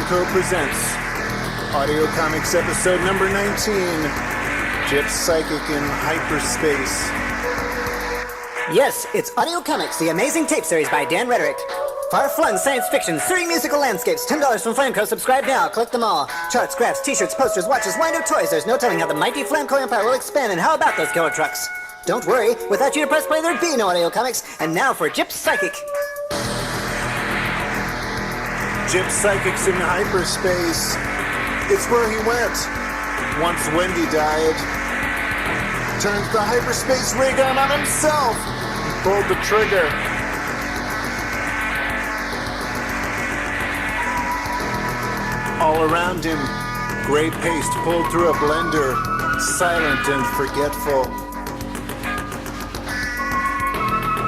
Flamco presents Audio Comix episode number 19, Gyp's Psychic in Hyperspace. Yes, it's Audio Comix, the amazing tape series by Dan Rhetoric. Far-flung science fiction, stirring musical landscapes, $10 from Flamco. Subscribe now, collect them all. Charts, graphs, t-shirts, posters, watches, wind-up toys. There's no telling how the mighty Flamco empire will expand, and how about those killer trucks? Don't worry, without you to press play, there'd be no Audio Comix. And now for Gyp's Psychic. Gyp's Psychic's in hyperspace. It's where he went once Wendy died. Turned the hyperspace ray gun on himself and pulled the trigger. All around him, gray paste pulled through a blender, silent and forgetful.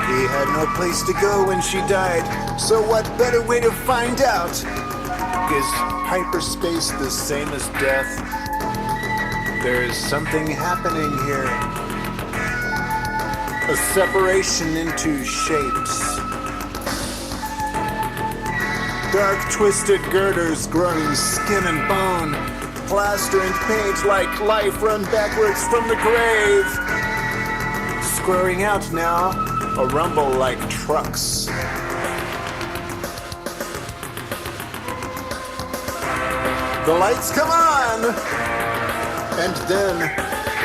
He had no place to go when she died, so what better way to find out? Is hyperspace the same as death? There is something happening here. A separation into shapes. Dark twisted girders growing skin and bone. Plaster and paint like life run backwards from the grave. Squaring out now, a rumble like trucks. The lights come on! And then,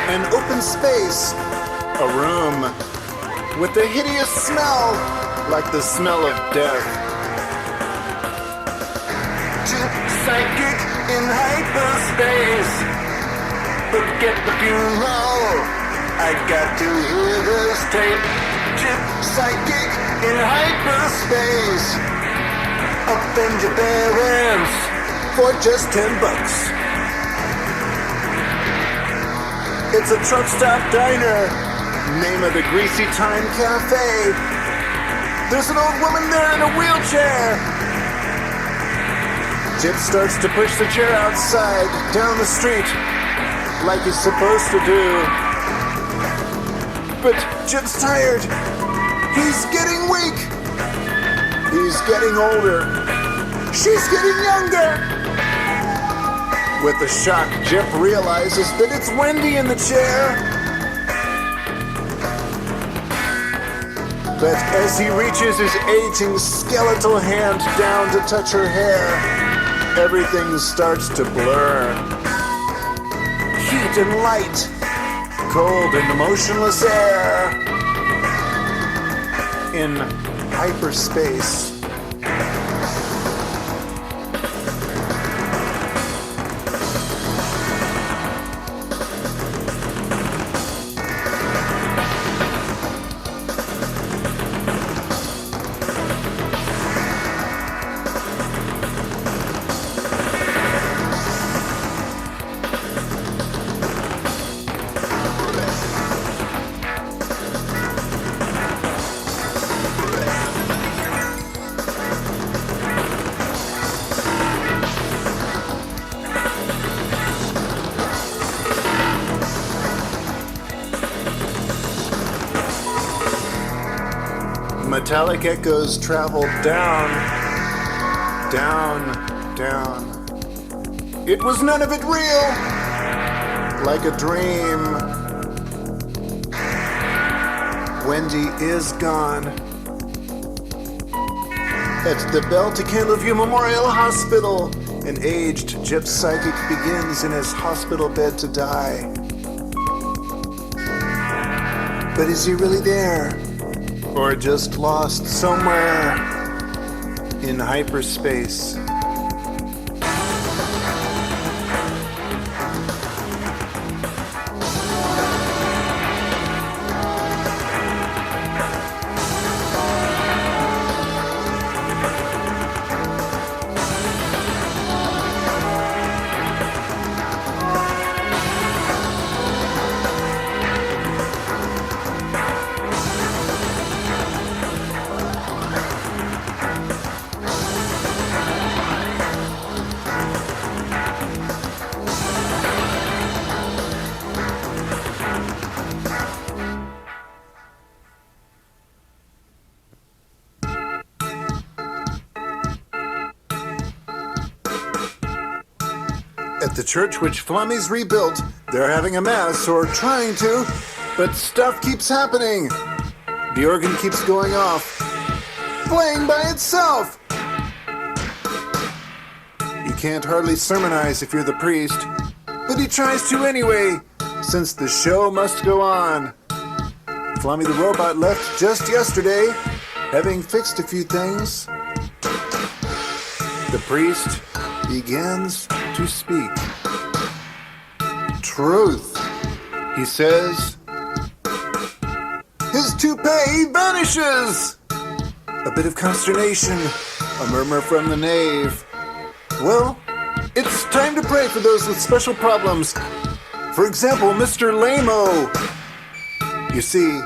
an open space. A room with a hideous smell, like the smell of death. Psychic in hyperspace. Forget the funeral. I got to hear this tape. Psychic in hyperspace. Offend your parents for just $10. It's a truck stop diner. Name of the Greasy Time Cafe. There's an old woman there in a wheelchair. Gyp starts to push the chair outside, down the street, like he's supposed to do. But Gyp's tired. He's getting weak. He's getting older. She's getting younger. With a shock, Gyp realizes that it's Wendy in the chair. But as he reaches his aging skeletal hand down to touch her hair, everything starts to blur. Heat and light, cold and motionless air. In hyperspace. Metallic echoes travel down, down, down. It was none of it real, like a dream. Wendy is gone. At the Bell-to-Candle View Memorial Hospital, an aged Gyp Psychic begins in his hospital bed to die. But is he really there? Or just lost somewhere in hyperspace? At the church which Flammy's rebuilt, they're having a mass, or trying to, but stuff keeps happening. The organ keeps going off, playing by itself. You can't hardly sermonize if you're the priest, but he tries to anyway, since the show must go on. Flammy the robot left just yesterday, having fixed a few things. The priest begins to speak. Truth, he says. His toupee vanishes! A bit of consternation, a murmur from the nave. Well, it's time to pray for those with special problems. For example, Mr. Lamo. You see,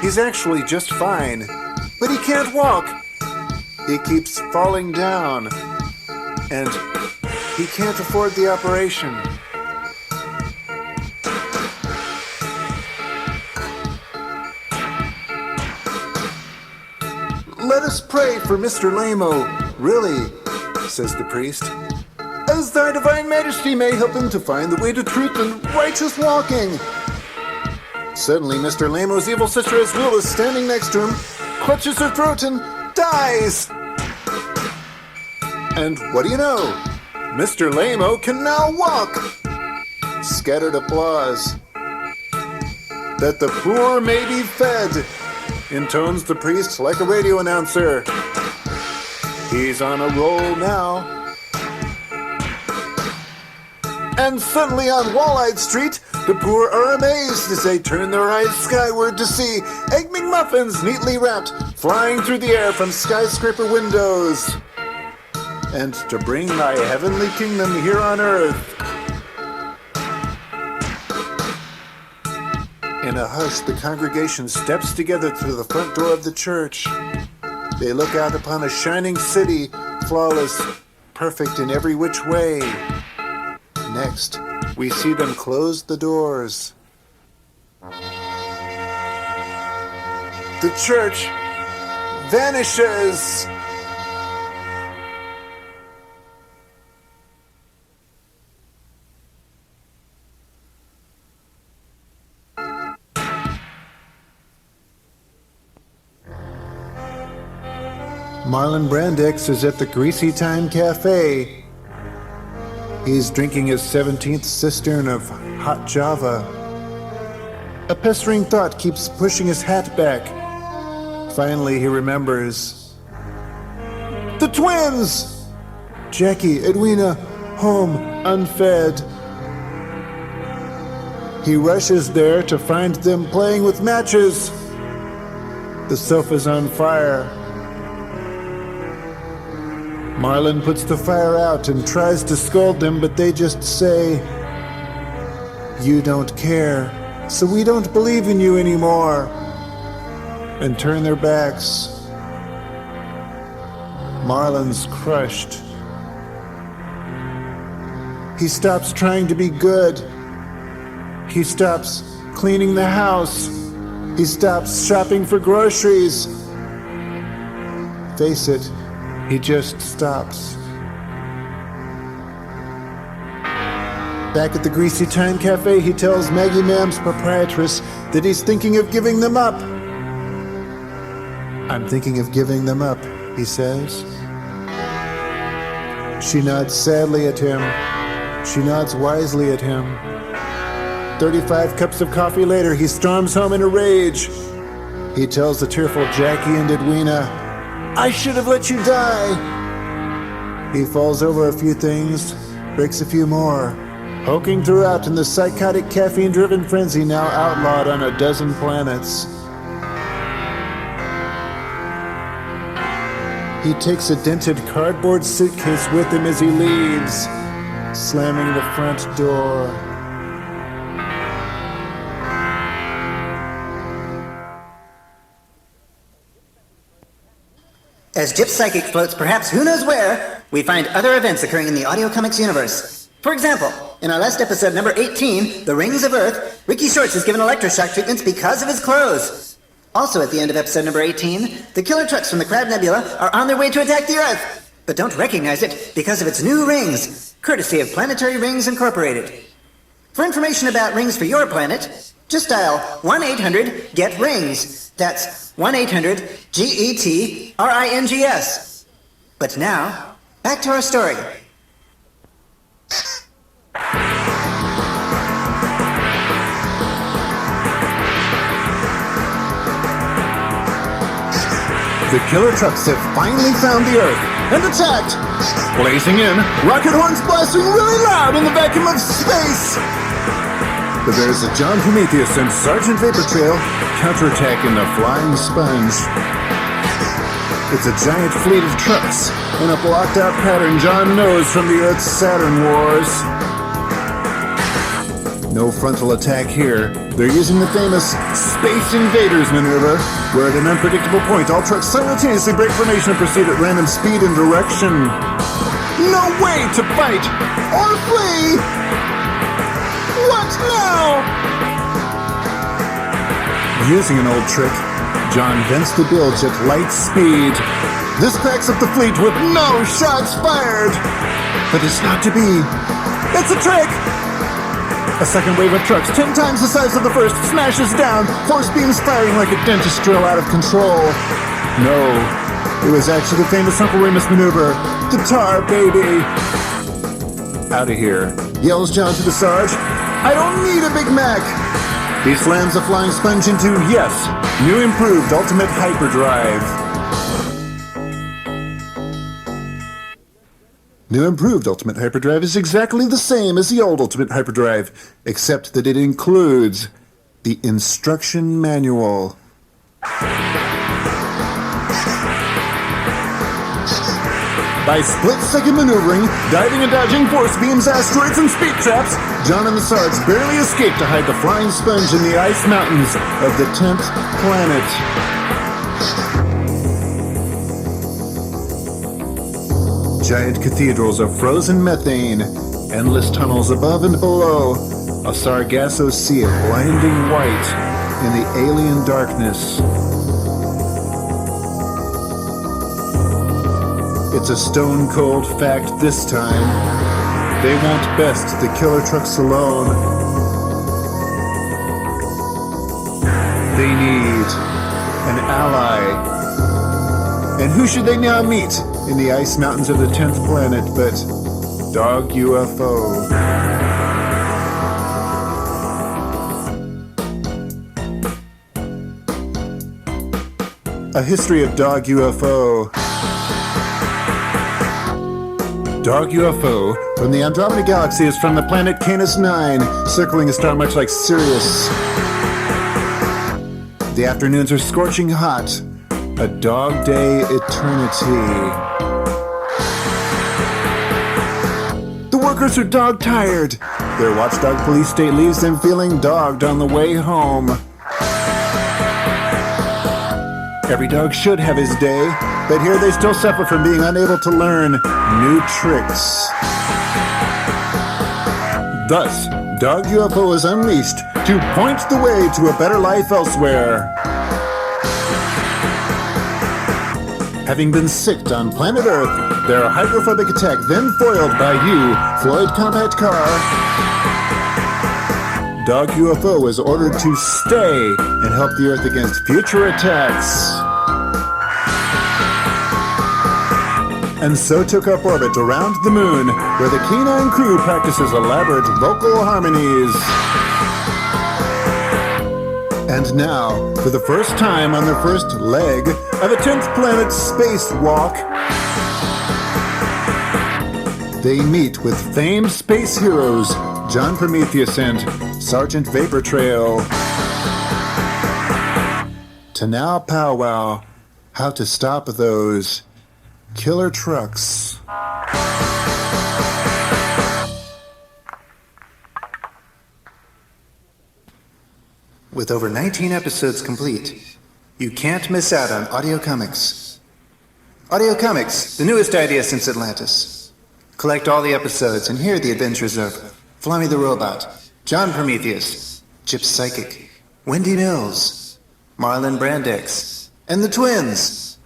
he's actually just fine, but he can't walk. He keeps falling down, and he can't afford the operation. Let us pray for Mr. Lamo, really, says the priest, as thy divine majesty may help him to find the way to truth and righteous walking. Suddenly, Mr. Lamo's evil sister as Will is standing next to him, clutches her throat and dies. And what do you know? Mr. Lamo can now walk. Scattered applause. That the poor may be fed, intones the priest like a radio announcer. He's on a roll now. And suddenly on Wall-Eyed Street, the poor are amazed as they turn their eyes skyward to see Egg McMuffins neatly wrapped, flying through the air from skyscraper windows. And to bring thy heavenly kingdom here on earth. In a hush, the congregation steps together through the front door of the church. They look out upon a shining city, flawless, perfect in every which way. Next, we see them close the doors. The church vanishes. Marlon Brandex is at the Greasy Time Cafe. He's drinking his 17th cistern of hot Java. A pestering thought keeps pushing his hat back. Finally, he remembers. The twins! Jackie, Edwina, home, unfed. He rushes there to find them playing with matches. The sofa's on fire. Marlon puts the fire out and tries to scold them, but they just say, "You don't care, so we don't believe in you anymore," and turn their backs. Marlon's crushed. He stops trying to be good. He stops cleaning the house. He stops shopping for groceries. Face it, he just stops. Back at the Greasy Time Cafe, he tells Maggie Ma'am's proprietress that he's thinking of giving them up. "I'm thinking of giving them up," he says. She nods sadly at him. She nods wisely at him. 35 cups of coffee later, he storms home in a rage. He tells the tearful Jackie and Edwina, "I should have let you die." He falls over a few things, breaks a few more, poking throughout in the psychotic caffeine-driven frenzy now outlawed on a dozen planets. He takes a dented cardboard suitcase with him as he leaves, slamming the front door. As Jip's Psychic floats perhaps who knows where, we find other events occurring in the Audio Comics universe. For example, in our last episode, number 18, The Rings of Earth, Ricky Shorts is given electroshock treatments because of his clothes. Also at the end of episode number 18, the killer trucks from the Crab Nebula are on their way to attack the Earth. but don't recognize it because of its new rings, courtesy of Planetary Rings Incorporated. For information about rings for your planet, just dial 1-800-GET-RINGS. That's 1-800-GET-RINGS. But now, back to our story. The killer trucks have finally found the Earth and attacked! Blazing in, rocket horns blasting really loud in the vacuum of space! But there's a John Prometheus and Sergeant Vapor Trail counterattacking the Flying Sponge. It's a giant fleet of trucks in a blocked-out pattern John knows from the Earth-Saturn Wars. No frontal attack here. They're using the famous Space Invaders maneuver, where at an unpredictable point, all trucks simultaneously break formation and proceed at random speed and direction. No way to fight or flee! What now? Using an old trick, John vents the bilge at light speed. This packs up the fleet with no shots fired! But it's not to be. It's a trick! A second wave of trucks, 10 times the size of the first, smashes down, force beams firing like a dentist drill out of control. No, it was actually the famous Uncle Remus maneuver, the tar baby. Out of here, yells John to the Sarge. I don't need a Big Mac. He slams the Flying Sponge into, yes, new improved Ultimate Hyperdrive. New improved Ultimate Hyperdrive is exactly the same as the old Ultimate Hyperdrive, except that it includes the instruction manual. By split-second maneuvering, diving and dodging force beams, asteroids, and speed traps, John and the Sarge barely escape to hide the Flying Sponge in the ice mountains of the 10th planet. Giant cathedrals of frozen methane, endless tunnels above and below, a Sargasso sea of blinding white in the alien darkness. It's a stone-cold fact this time. They won't best the killer trucks alone. They need an ally. And who should they now meet in the ice mountains of the 10th planet but Dog UFO? A history of Dog UFO. Dog UFO from the Andromeda Galaxy is from the planet Canis 9, circling a star much like Sirius. The afternoons are scorching hot, a dog day eternity. The workers are dog tired. Their watchdog police state leaves them feeling dogged on the way home. Every dog should have his day, but here they still suffer from being unable to learn new tricks. Thus, Dog UFO is unleashed to point the way to a better life elsewhere. Having been sicked on planet Earth, their hydrophobic attack then foiled by you, Floyd Compact Car, Dog UFO is ordered to stay and help the Earth against future attacks. And so took up orbit around the moon, where the canine crew practices elaborate vocal harmonies. And now, for the first time on their first leg of a 10th planet spacewalk, they meet with famed space heroes John Prometheus and Sergeant Vapor Trail to now powwow how to stop those killer trucks. With over 19 episodes complete, you can't miss out on Audio Comix. Audio Comix, the newest idea since Atlantis. Collect all the episodes and hear the adventures of Flammy the Robot, John Prometheus, Chip Psychic, Wendy Mills, Marlon Brandex, and the Twins.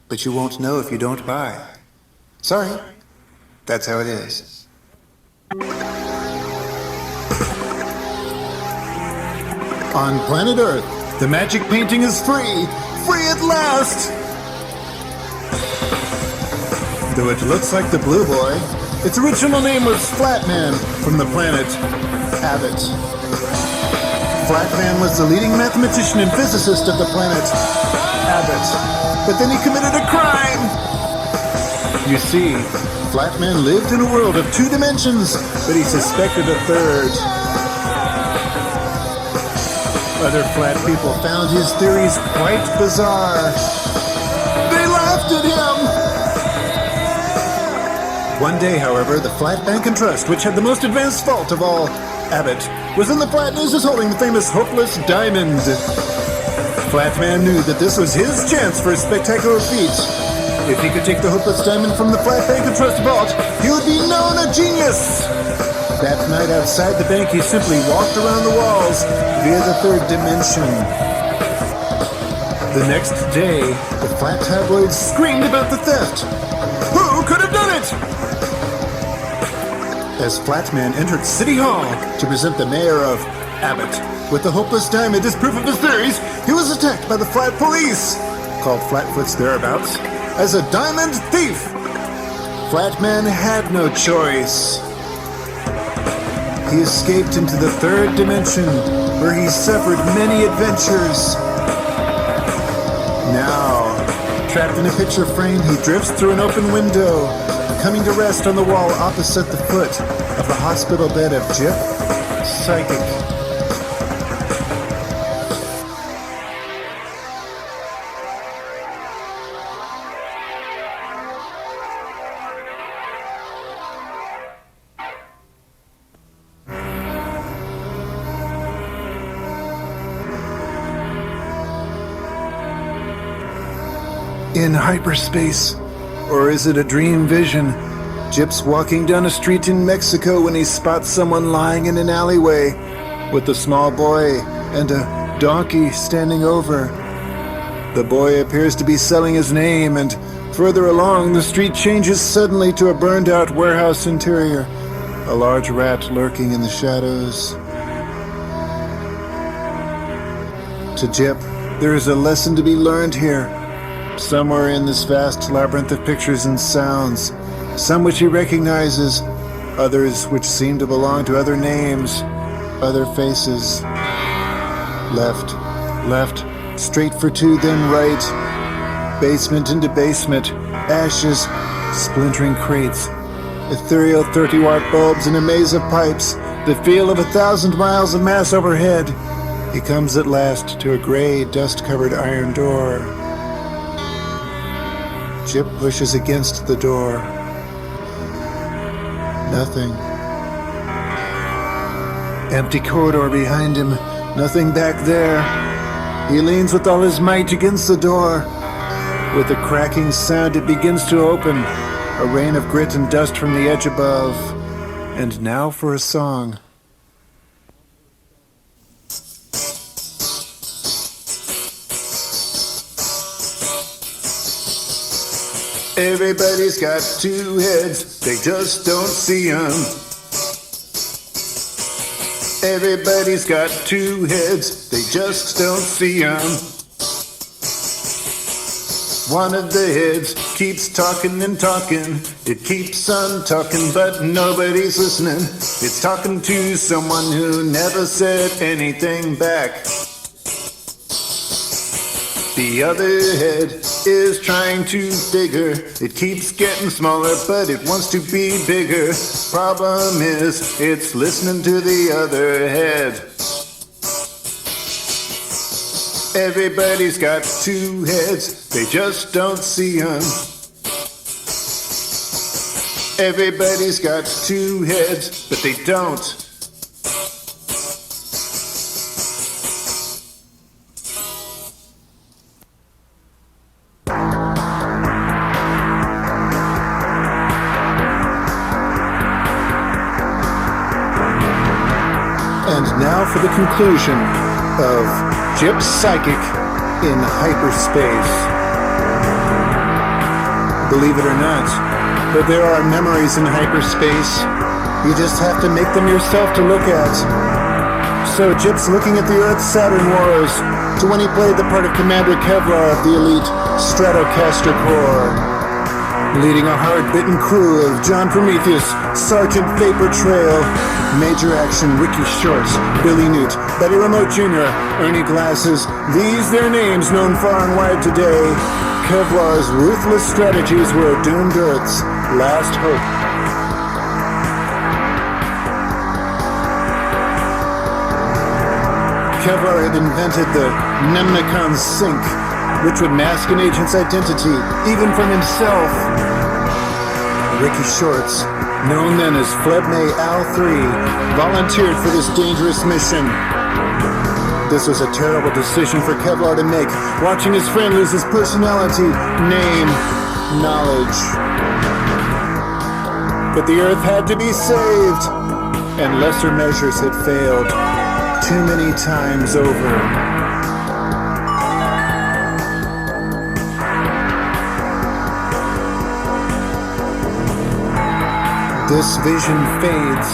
But you won't know if you don't buy. Sorry, that's how it is. On planet Earth, the magic painting is free! Free at last! Though it looks like the Blue Boy, its original name was Flatman from the planet Abbott. Flatman was the leading mathematician and physicist of the planet Abbott. But then he committed a crime! You see, Flatman lived in a world of 2 dimensions, but he suspected a third. Other flat people found his theories quite bizarre. They laughed at him! One day, however, the Flat Bank and Trust, which had the most advanced vault of all, Abbott, was in the flat news as holding the famous Hopeless Diamond. Flatman knew that this was his chance for a spectacular feat. If he could take the Hopeless Diamond from the Flat Bank and Trust vault, he would be known a genius! That night outside the bank, he simply walked around the walls via the 3rd dimension. The next day, the flat tabloids screamed about the theft. Who could have done it? As Flatman entered City Hall to present the mayor of Abbott with the Hopeless Diamond as proof of his theories, he was attacked by the Flat Police, called Flatfoot's thereabouts, as a diamond thief. Flatman had no choice. He escaped into the 3rd dimension, where he suffered many adventures. Now, trapped in a picture frame, he drifts through an open window, coming to rest on the wall opposite the foot of the hospital bed of Jip, Psychic. In hyperspace, or is it a dream vision? Jip's walking down a street in Mexico when he spots someone lying in an alleyway with a small boy and a donkey standing over. The boy appears to be selling his name, and further along, the street changes suddenly to a burned-out warehouse interior, a large rat lurking in the shadows. To Jip, there is a lesson to be learned here. Somewhere in this vast labyrinth of pictures and sounds, some which he recognizes, others which seem to belong to other names, other faces. Left, straight for 2, then right. Basement into basement, ashes, splintering crates, ethereal 30-watt bulbs in a maze of pipes, the feel of 1,000 miles of mass overhead. He comes at last to a gray, dust-covered iron door. Jip pushes against the door. Nothing. Empty corridor behind him. Nothing back there. He leans with all his might against the door. With a cracking sound, it begins to open. A rain of grit and dust from the edge above. And now for a song. Everybody's got 2 heads, they just don't see 'em. Everybody's got 2 heads, they just don't see 'em. One of the heads keeps talking and talking. It keeps on talking, but nobody's listening. It's talking to someone who never said anything back. The other head is trying to figure. It keeps getting smaller, but it wants to be bigger. Problem is, it's listening to the other head. Everybody's got 2 heads, they just don't see 'em. Everybody's got 2 heads, but they don't. And now for the conclusion of Jip Psychic in Hyperspace. Believe it or not, But there are memories in hyperspace. You just have to make them yourself to look at. So Jip's looking at the Earth-Saturn Wars to when he played the part of Commander Kevlar of the elite Stratocaster Corps, leading a hard-bitten crew of John Prometheus, Sergeant Vapor Trail, Major Action Ricky Shorts, Billy Newt, Betty Remote Jr., Ernie Glasses, these their names known far and wide today. Kevlar's ruthless strategies were doomed Earth's last hope. Kevlar had invented the Mnemonican Sync, which would mask an agent's identity, even from himself. Ricky Shorts, known then as Flebme Al-3, volunteered for this dangerous mission. This was a terrible decision for Kevlar to make, watching his friend lose his personality, name, knowledge. But the Earth had to be saved, and lesser measures had failed too many times over. This vision fades,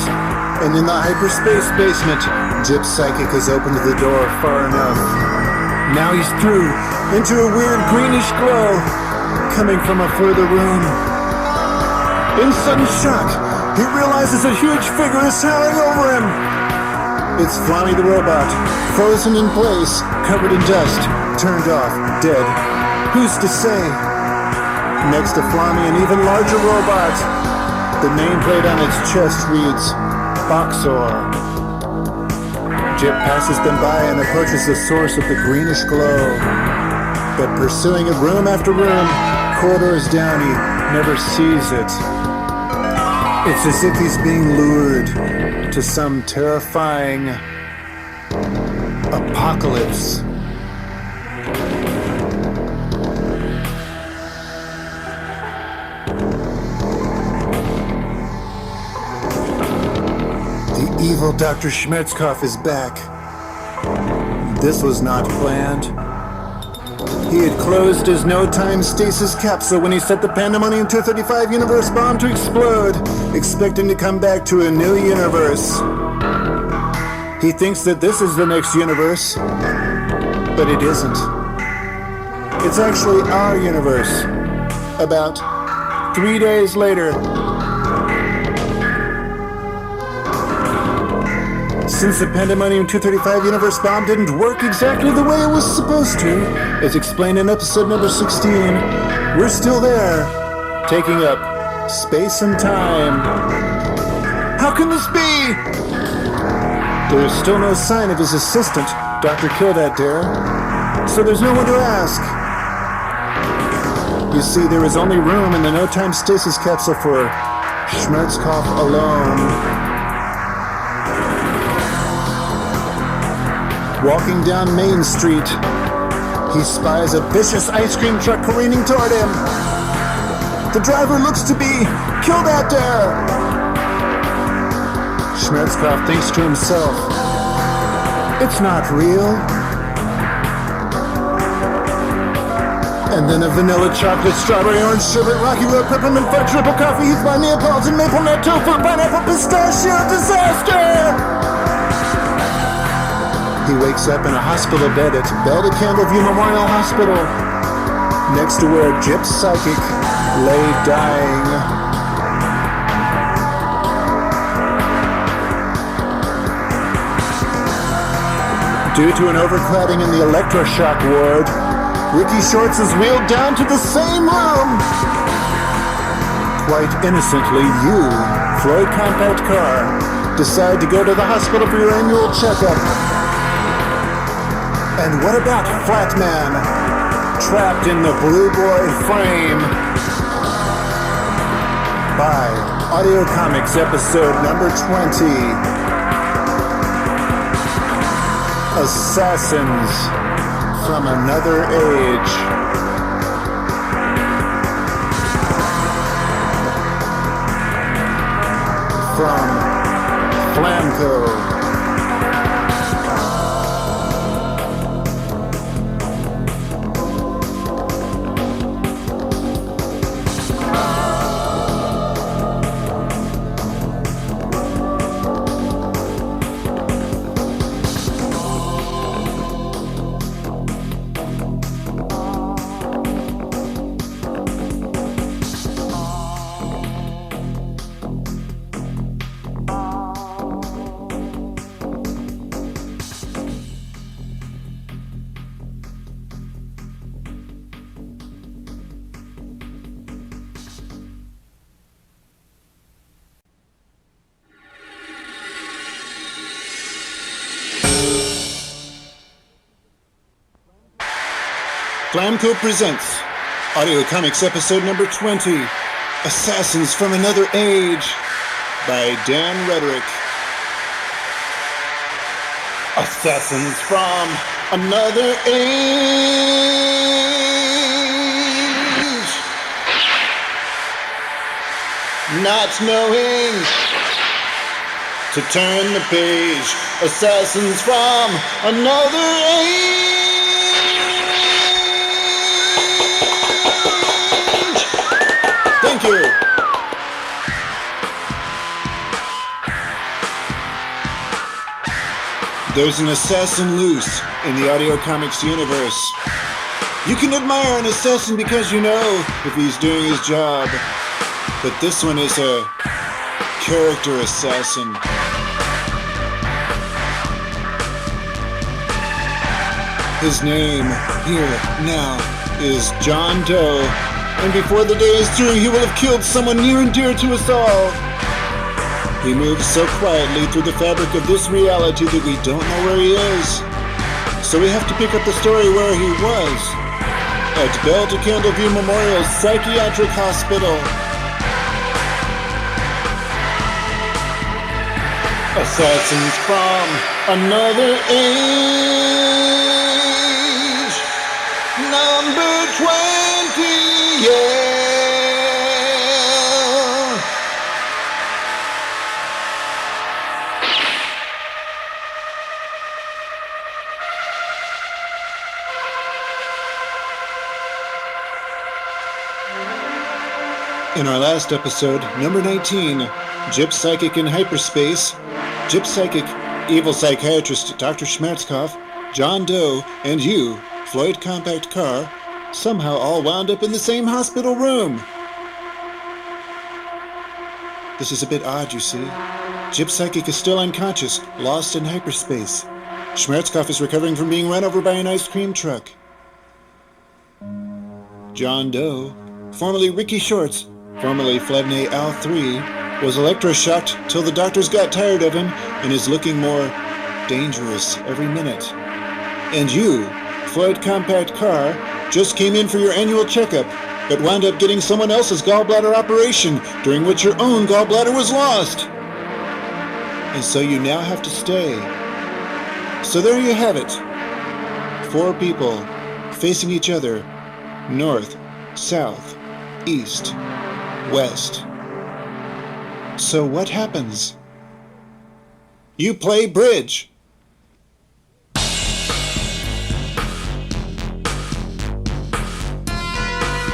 and in the hyperspace basement, Jip's psychic has opened the door far enough. Now he's through into a weird greenish glow coming from a further room. In sudden shock, he realizes a huge figure is towering over him. It's Flammy the robot, frozen in place, covered in dust, turned off, dead. Who's to say? Next to Flammy, an even larger robot. The nameplate on its chest reads, Boxor. Jip passes them by and approaches the source of the greenish glow. But pursuing it room after room, corridors down, he never sees it. It's as if he's being lured to some terrifying apocalypse. The evil Dr. Schmerzkopf is back. This was not planned. He had closed his no-time stasis capsule when he set the Pandemonium 235 universe bomb to explode, expecting to come back to a new universe. He thinks that this is the next universe, but it isn't. It's actually our universe. About 3 days later. Since the Pandemonium 235 universe bomb didn't work exactly the way it was supposed to, as explained in episode number 16, we're still there, taking up space and time. How can this be? There is still no sign of his assistant, Dr. Kildare, so there's no one to ask. You see, there is only room in the no-time stasis capsule for Schmerzkopf alone. Walking down Main Street, he spies a vicious ice cream truck careening toward him. The driver looks to be Kildare. Schmerzkopf thinks to himself, it's not real. And then a vanilla chocolate, strawberry, orange sherbet, Rocky Road, peppermint fudge, triple coffee, heath by Neapolitan, maple nut, tofu, pineapple, pistachio, disaster! He wakes up in a hospital bed at Belle de Candleview Memorial Hospital, next to where Jip's psychic lay dying. Due to an overcrowding in the electroshock ward, Ricky Shorts is wheeled down to the same room. Quite innocently, you, Floyd Compact Car, decide to go to the hospital for your annual checkup. And what about Flatman, trapped in the Blue Boy frame? By Audio Comics episode number 20. Assassins from Another Age. From Flamco. Flamco presents Audio Comics episode number 20, Assassins from Another Age, by Dan Rhetoric. Assassins from another age, not knowing to turn the page. Assassins from another age. Thank you. There's an assassin loose in the audio comics universe. You can admire an assassin because you know if he's doing his job. But this one is a character assassin. His name, here, now, is John Doe. And before the day is through, he will have killed someone near and dear to us all. He moves so quietly through the fabric of this reality that we don't know where he is. So we have to pick up the story where he was. At Bell to Candleview Memorial Psychiatric Hospital. Assassins from another age. Number 20, yeah. In our last episode, number 19, Gyp Psychic in Hyperspace, Gyp Psychic, evil psychiatrist Dr. Schmerzkopf, John Doe, and you, Floyd Compact Car, somehow all wound up in the same hospital room. This is a bit odd, you see. Gyp Psychic is still unconscious, lost in hyperspace. Schmerzkopf is recovering from being run over by an ice cream truck. John Doe, formerly Ricky Shorts, formerly Flebney Al 3, was electroshocked till the doctors got tired of him and is looking more dangerous every minute. And you, Floyd Compact Car, just came in for your annual checkup, but wound up getting someone else's gallbladder operation, during which your own gallbladder was lost. And so you now have to stay. So there you have it. 4 people facing each other, north, south, east, west. So what happens? You play bridge.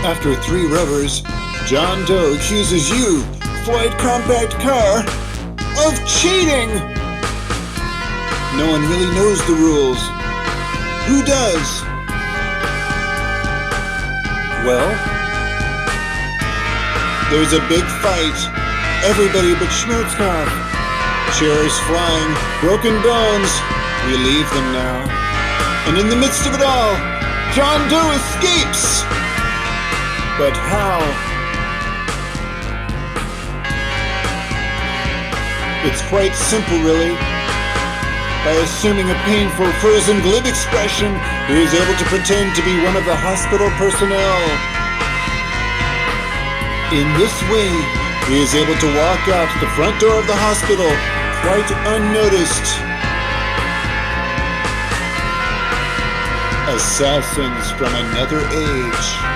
After 3 rubbers, John Doe accuses you, Floyd Compact Car, of cheating! No one really knows the rules. Who does? Well, there's a big fight. Everybody but Schmerzkopf. Chairs flying, broken bones. We leave them now. And in the midst of it all, John Doe escapes! But how? It's quite simple, really. By assuming a painful, frozen, glib expression, he is able to pretend to be one of the hospital personnel. In this way, he is able to walk out the front door of the hospital quite unnoticed. Assassins from another age.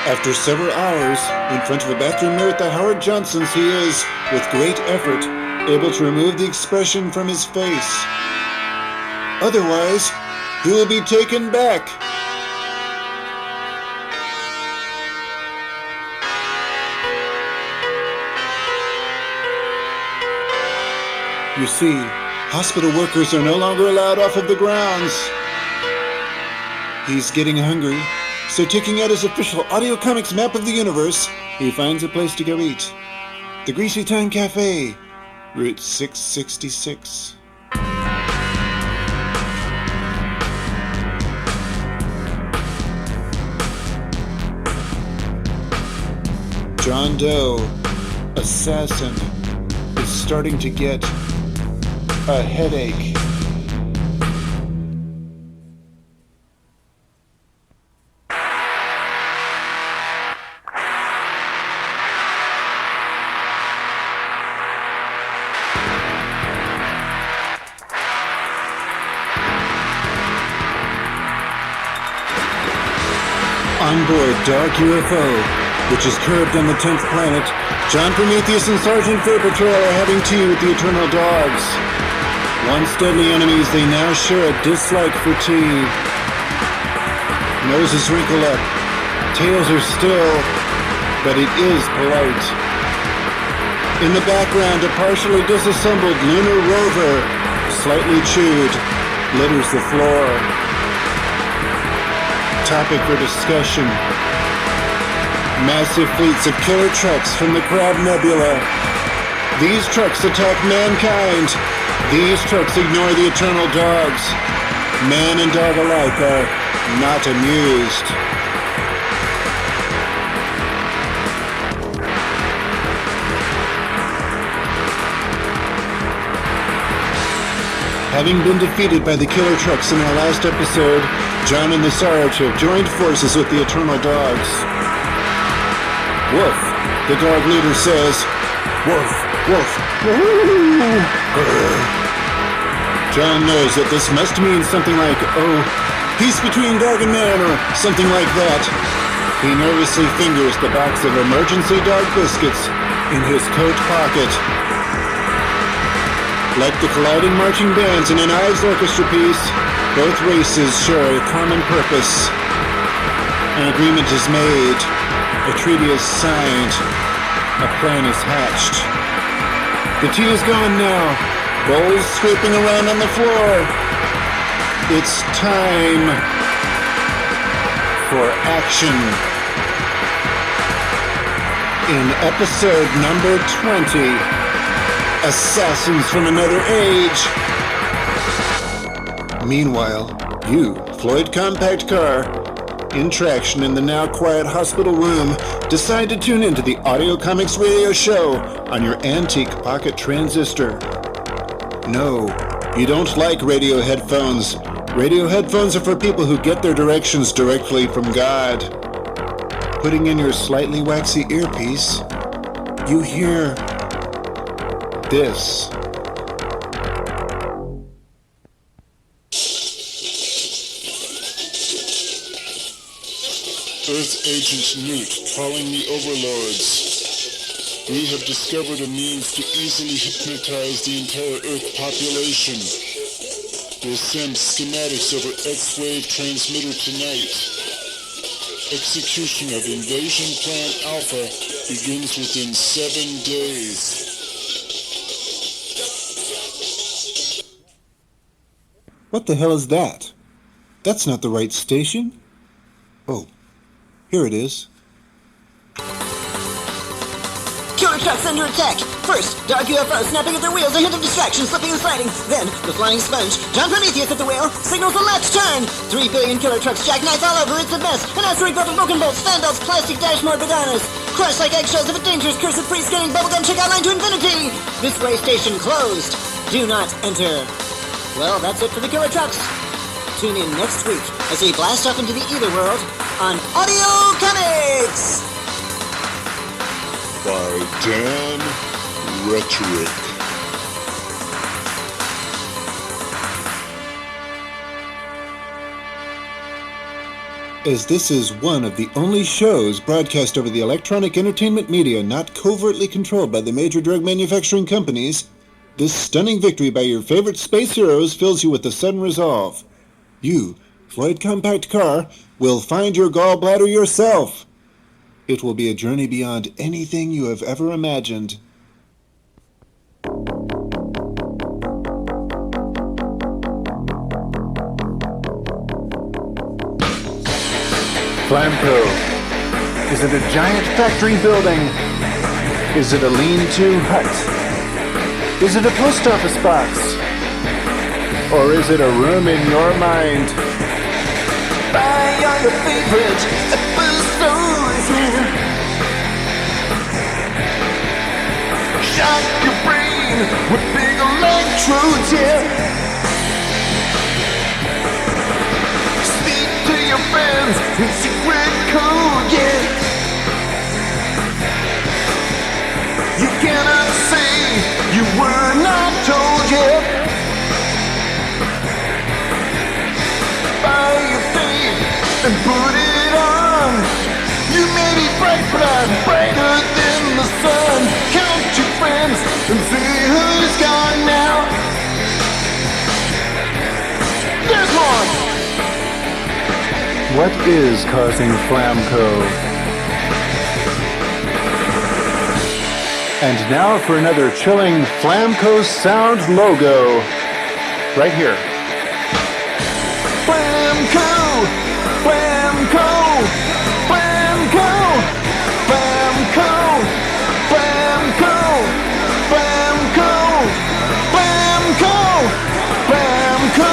After several hours, in front of a bathroom mirror at the Howard Johnsons, he is, with great effort, able to remove the expression from his face. Otherwise, he will be taken back. You see, hospital workers are no longer allowed off of the grounds. He's getting hungry. So taking out his official Audio Comics map of the universe, he finds a place to go eat. The Greasy Time Cafe, Route 666. John Doe, assassin, is starting to get a headache. On board Dark UFO, which is curbed on the 10th planet, John Prometheus and Sergeant Fur Patrol are having tea with the Eternal Dogs. Once deadly enemies, they now share a dislike for tea. Noses wrinkle up, tails are still, but it is polite. In the background, a partially disassembled lunar rover, slightly chewed, litters the floor. Topic for discussion: massive fleets of killer trucks from the Crab Nebula. These trucks attack mankind. These trucks ignore the Eternal Dogs. Man and dog alike are not amused. Having been defeated by the killer trucks in our last episode, John and the Sarge have joined forces with the Eternal Dogs. Woof, the dog leader says. Woof, woof. John knows that this must mean something like, oh, peace between dog and man, or something like that. He nervously fingers the box of emergency dog biscuits in his coat pocket. Like the colliding marching bands in an Ives orchestra piece, both races share a common purpose. An agreement is made, a treaty is signed, a plan is hatched. The tea is gone now, bowls scraping around on the floor. It's time for action. In episode number 20, Assassins from Another Age. Meanwhile, you, Floyd Compact Car, in traction in the now quiet hospital room, decide to tune into the Audio Comics radio show on your antique pocket transistor. No, you don't like radio headphones. Radio headphones are for people who get their directions directly from God. Putting in your slightly waxy earpiece, you hear this. Earth Agent Newt calling the Overlords. We have discovered a means to easily hypnotize the entire Earth population. We'll send schematics over X-Wave transmitter tonight. Execution of Invasion Plan Alpha begins within 7 days. What the hell is that? That's not the right station. Oh, here it is. Killer trucks under attack! First, Dark UFO snapping at their wheels, a hint of distraction, slipping and sliding. Then, the flying sponge. John Prometheus at the wheel, signals a left turn. 3 billion killer trucks, jackknife all over, it's a mess. An asteroid belt of broken bolts, fan belts, plastic dashboard bananas. Crushed like eggshells of a dangerous curse of free-scanning bubblegum checkout line to infinity. Display station closed. Do not enter. Well, that's it for the killer trucks. Tune in next week as we blast off into the ether world on Audio Comics! By Dan Rhetoric. As this is one of the only shows broadcast over the electronic entertainment media not covertly controlled by the major drug manufacturing companies, this stunning victory by your favorite space heroes fills you with a sudden resolve. You, Floyd Compact Car, will find your gallbladder yourself. It will be a journey beyond anything you have ever imagined. Flamco. Is it a giant factory building? Is it a lean-to hut? Is it a post office box? Or is it a room in your mind? Buy your favorite episodes. shock your brain with big electrodes, yeah. Speak to your friends in secret code, yeah. You cannot say you were not told, yeah. Buy your faith and put it on. You may be bright, but I'm brighter than the sun. Count your friends and see who's gone now. There's one. What is causing Flamco? And now for another chilling Flamco sound logo. Right here. Flamco! Flamco! Flamco! Flamco! Flamco! Flamco! Flamco! Flamco!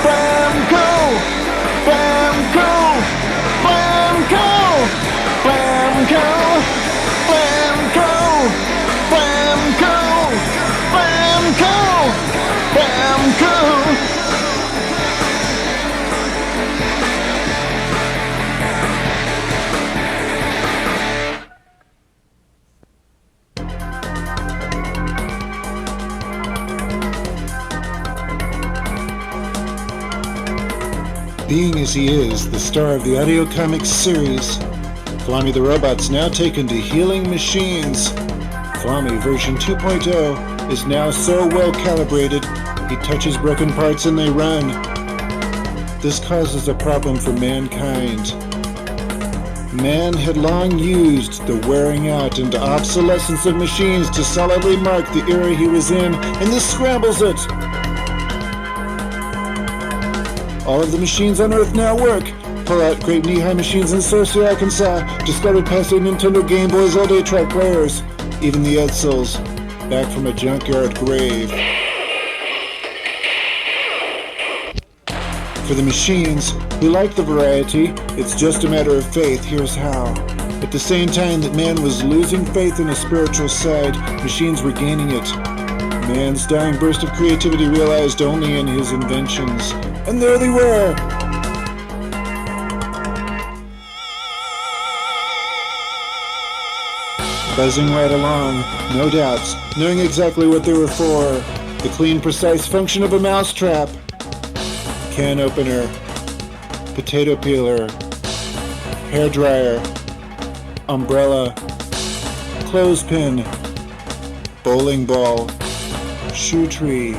Flamco! Flamco! Flamco! Flamco! Flamco! Flamco! Flamco! Flamco! Being as he is, the star of the audio comics series, Flammy the Robot's now taken to healing machines. Flammy version 2.0 is now so well calibrated, he touches broken parts and they run. This causes a problem for mankind. Man had long used the wearing out and obsolescence of machines to solidly mark the era he was in, and this scrambles it. All of the machines on Earth now work. Pull out great knee-high machines in Searcy, Arkansas, discarded past their Nintendo Game Boys all-day track players. Even the Edsels, back from a junkyard grave. For the machines, who like the variety, it's just a matter of faith, here's how. At the same time that man was losing faith in a spiritual side, machines were gaining it. Man's dying burst of creativity realized only in his inventions. And there they were! Buzzing right along, no doubts, knowing exactly what they were for. The clean, precise function of a mousetrap. Can opener, potato peeler, hair dryer, umbrella, clothespin, bowling ball, shoe tree.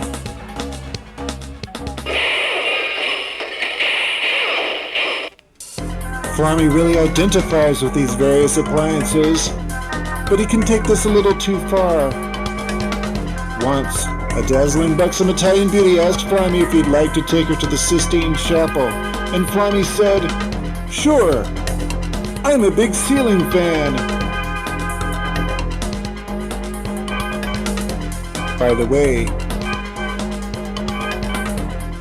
Flammy really identifies with these various appliances, but he can take this a little too far. Once, a dazzling buxom Italian beauty asked Flammy if he'd like to take her to the Sistine Chapel, and Flammy said, "Sure, I'm a big ceiling fan." By the way,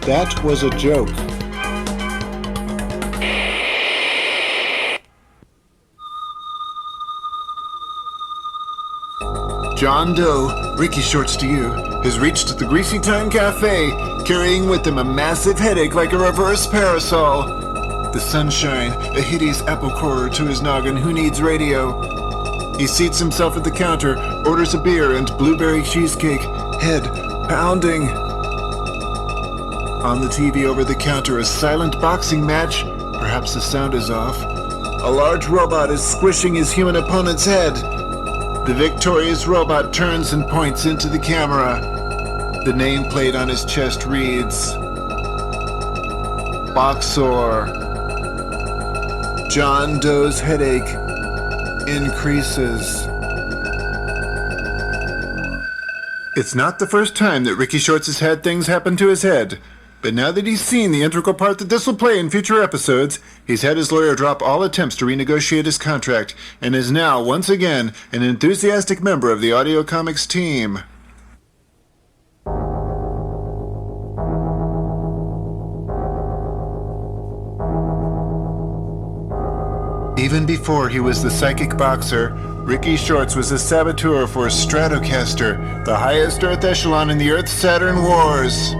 that was a joke. John Doe, Ricky Shorts to you, has reached the Greasy Time Cafe, carrying with him a massive headache like a reverse parasol. The sunshine, a hideous apple core to his noggin who needs radio. He seats himself at the counter, orders a beer and blueberry cheesecake, head pounding. On the TV over the counter, a silent boxing match. Perhaps the sound is off. A large robot is squishing his human opponent's head. The victorious robot turns and points into the camera. The nameplate on his chest reads, Boxor. John Doe's headache increases. It's not the first time that Ricky Shorts has had things happen to his head. But now that he's seen the integral part that this will play in future episodes, he's had his lawyer drop all attempts to renegotiate his contract, and is now, once again, an enthusiastic member of the Audio Comics team. Even before he was the psychic boxer, Ricky Shorts was a saboteur for Stratocaster, the highest Earth echelon in the Earth-Saturn Wars.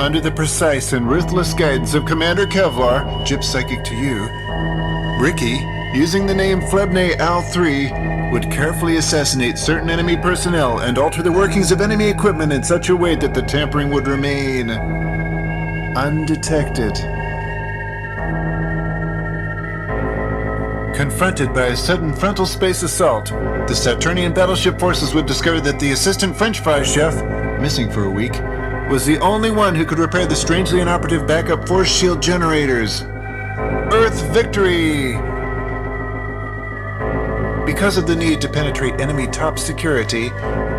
Under the precise and ruthless guidance of Commander Kevlar, Gyp Psychic to you, Ricky, using the name Flebne Al-3, would carefully assassinate certain enemy personnel and alter the workings of enemy equipment in such a way that the tampering would remain undetected. Confronted by a sudden frontal space assault, the Saturnian battleship forces would discover that the assistant French fry chef, missing for a week, was the only one who could repair the strangely inoperative backup force shield generators. Earth victory! Because of the need to penetrate enemy top security,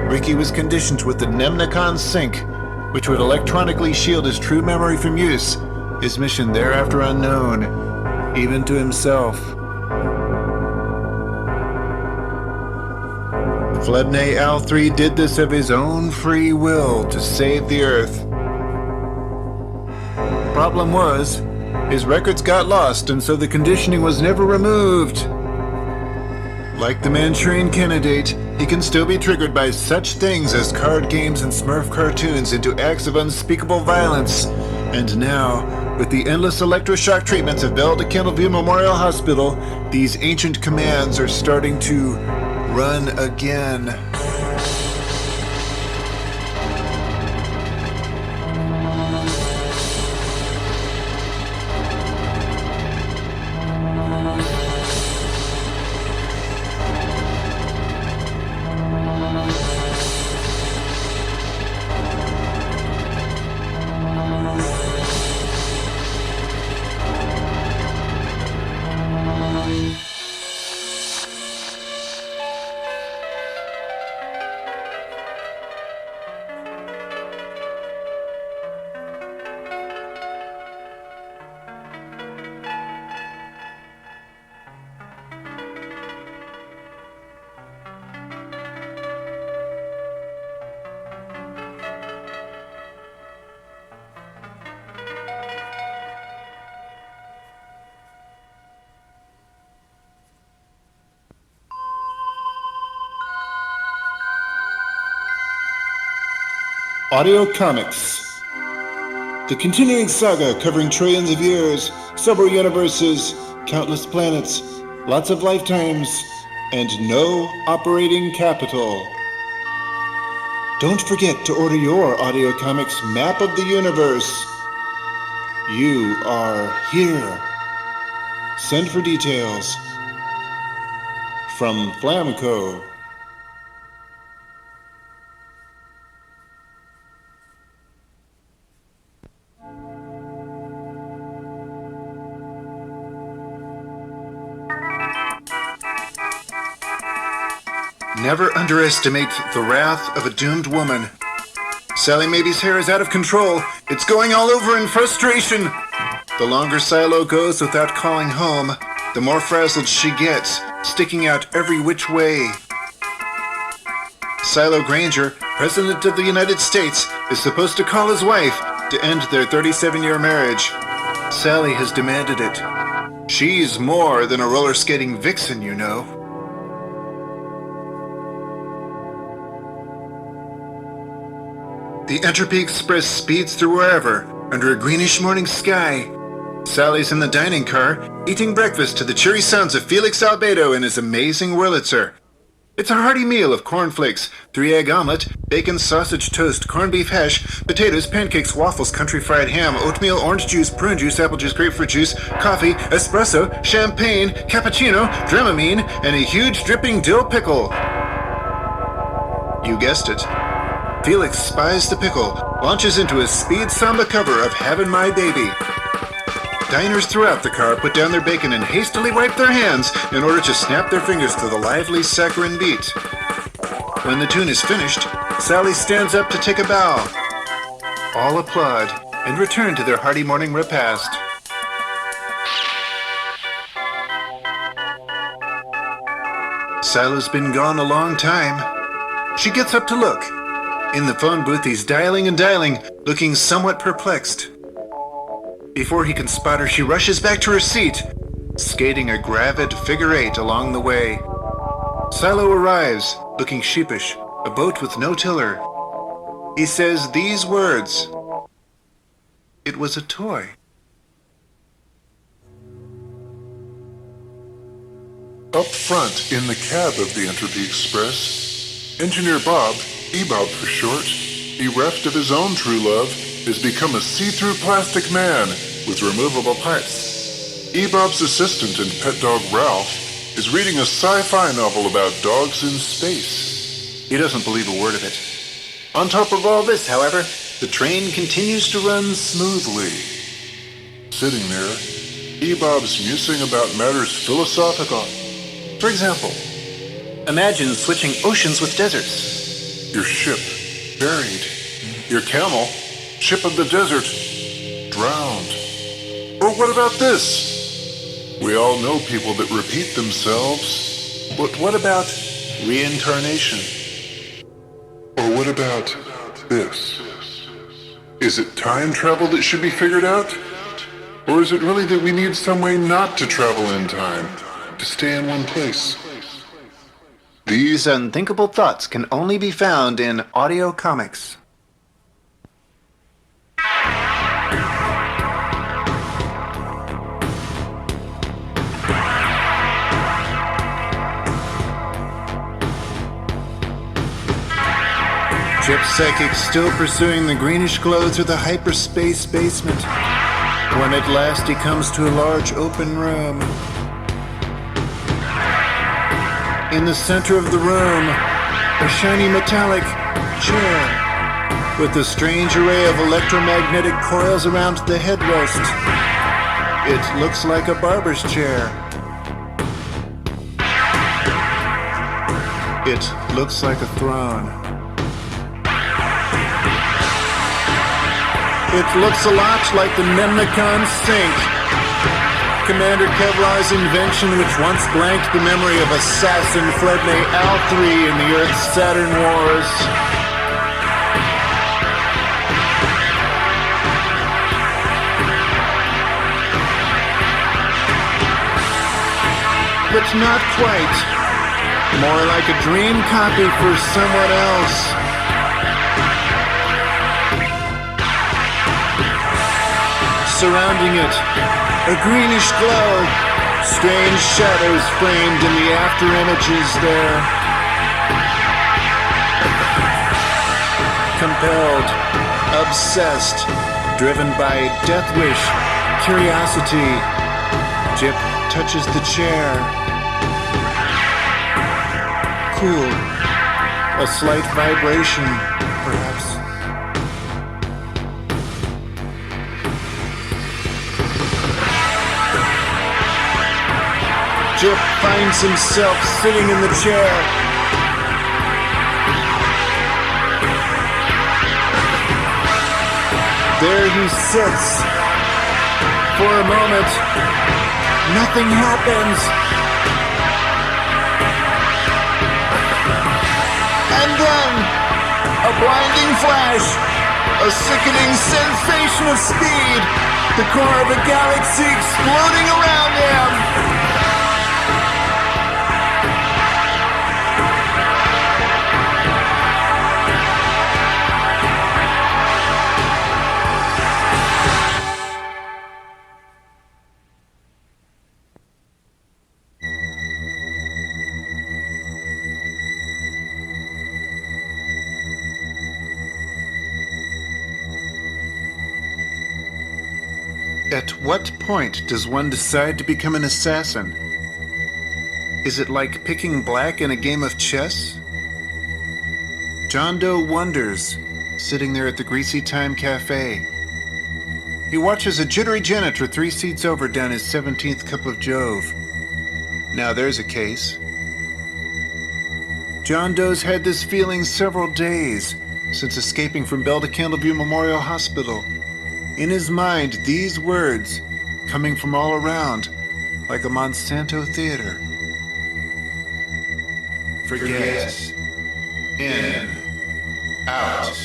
Ricky was conditioned with the Nemnicon Sync, which would electronically shield his true memory from use, his mission thereafter unknown, even to himself. Flebne Al-3 did this of his own free will to save the Earth. Problem was, his records got lost, and so the conditioning was never removed. Like the Manchurian Candidate, he can still be triggered by such things as card games and Smurf cartoons into acts of unspeakable violence. And now, with the endless electroshock treatments of Belle de Candleview Memorial Hospital, these ancient commands are starting to run again. Audio Comix. The continuing saga covering trillions of years, several universes, countless planets, lots of lifetimes, and no operating capital. Don't forget to order your Audio Comix Map of the Universe. You are here. Send for details. From Flamco. Never underestimate the wrath of a doomed woman. Sally Maybe's hair is out of control. It's going all over in frustration. The longer Silo goes without calling home, the more frazzled she gets, sticking out every which way. Silo Granger, President of the United States, is supposed to call his wife to end their 37-year marriage. Sally has demanded it. She's more than a roller skating vixen, you know. The Entropy Express speeds through wherever, under a greenish morning sky. Sally's in the dining car, eating breakfast to the cheery sounds of Felix Albedo and his amazing Wurlitzer. It's a hearty meal of cornflakes, 3-egg omelet, bacon, sausage, toast, corned beef hash, potatoes, pancakes, waffles, country fried ham, oatmeal, orange juice, prune juice, apple juice, grapefruit juice, coffee, espresso, champagne, cappuccino, Dramamine, and a huge dripping dill pickle. You guessed it. Felix spies the pickle, launches into a speed samba cover of Havin' My Baby. Diners throughout the car put down their bacon and hastily wipe their hands in order to snap their fingers to the lively saccharine beat. When the tune is finished, Sally stands up to take a bow. All applaud and return to their hearty morning repast. Silo's been gone a long time. She gets up to look. In the phone booth, he's dialing and dialing, looking somewhat perplexed. Before he can spot her, she rushes back to her seat, skating a gravid figure eight along the way. Silo arrives, looking sheepish, a boat with no tiller. He says these words. It was a toy. Up front, in the cab of the Entropy Express, Engineer Bob, E-Bob for short, bereft of his own true love, has become a see-through plastic man with removable parts. E-Bob's assistant and pet dog Ralph is reading a sci-fi novel about dogs in space. He doesn't believe a word of it. On top of all this, however, the train continues to run smoothly. Sitting there, E-Bob's musing about matters philosophical. For example, imagine switching oceans with deserts. Your ship, buried. Your camel, ship of the desert, drowned. Or what about this? We all know people that repeat themselves. But what about reincarnation? Or what about this? Is it time travel that should be figured out? Or is it really that we need some way not to travel in time, to stay in one place? These unthinkable thoughts can only be found in audio comics. Chip Psychic still pursuing the greenish glow through the hyperspace basement, when at last he comes to a large open room. In the center of the room, a shiny metallic chair with a strange array of electromagnetic coils around the headrest. It looks like a barber's chair. It looks like a throne. It looks a lot like the Nemnicon sink, Commander Kevlar's invention which once blanked the memory of assassin Fledney Al-3 in the Earth-Saturn Wars. But not quite. More like a dream copy for someone else. Surrounding it, a greenish glow, strange shadows framed in the after images there. Compelled, obsessed, driven by death wish, curiosity, Jip touches the chair. Cool, a slight vibration, perhaps. Jip finds himself sitting in the chair. There he sits. For a moment, nothing happens. And then, a blinding flash, a sickening sensation of speed, the core of a galaxy exploding around him. At what point does one decide to become an assassin? Is it like picking black in a game of chess? John Doe wonders, sitting there at the Greasy Time Cafe. He watches a jittery janitor 3 seats over down his 17th cup of Jove. Now there's a case. John Doe's had this feeling several days since escaping from Belle de Candleview Memorial Hospital. In his mind, these words, coming from all around, like a Monsanto theater. Forget. In. Out.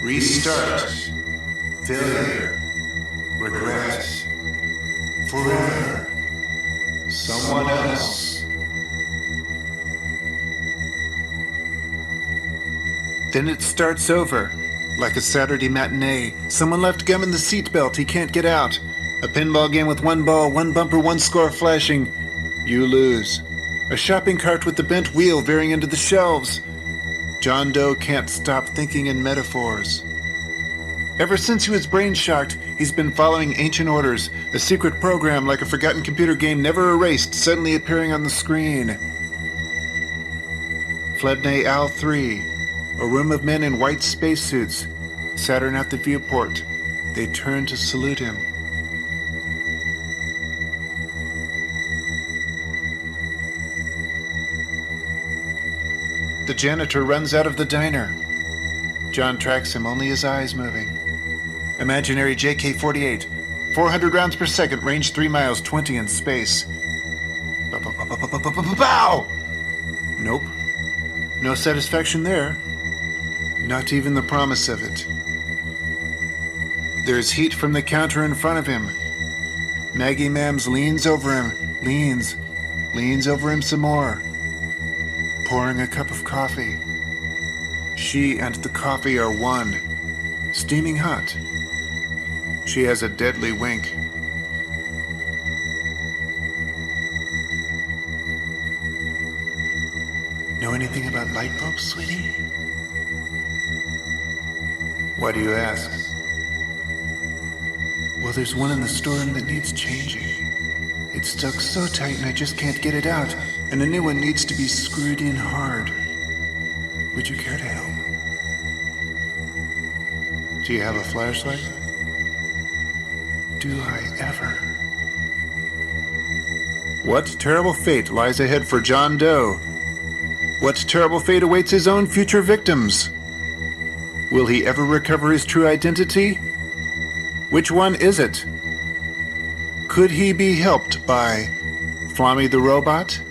Restart. Failure. regret, forever, someone else. Then it starts over. Like a Saturday matinee. Someone left gum in the seatbelt, he can't get out. A pinball game with one ball, one bumper, one score flashing. You lose. A shopping cart with the bent wheel veering into the shelves. John Doe can't stop thinking in metaphors. Ever since he was brain-shocked, he's been following ancient orders, a secret program like a forgotten computer game never erased, suddenly appearing on the screen. Fledney Al 3, a room of men in white spacesuits. Saturn at the viewport. They turn to salute him. The janitor runs out of the diner. John tracks him, only his eyes moving. Imaginary JK-48. 400 rounds per second, range 3 miles, 20 in space. Bow! Nope. No satisfaction there. Not even the promise of it. There's heat from the counter in front of him. Maggie Mams leans over him, leans over him some more, pouring a cup of coffee. She and the coffee are one, steaming hot. She has a deadly wink. Know anything about light bulbs, sweetie? Why do you ask? Well, there's one in the storeroom that needs changing. It's stuck so tight and I just can't get it out, and a new one needs to be screwed in hard. Would you care to help? Do you have a flashlight? Do I ever? What terrible fate lies ahead for John Doe? What terrible fate awaits his own future victims? Will he ever recover his true identity? Which one is it? Could he be helped by Flammy the robot?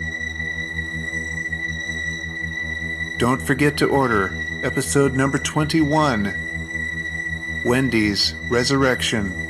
Don't forget to order episode number 21, Wendy's Resurrection.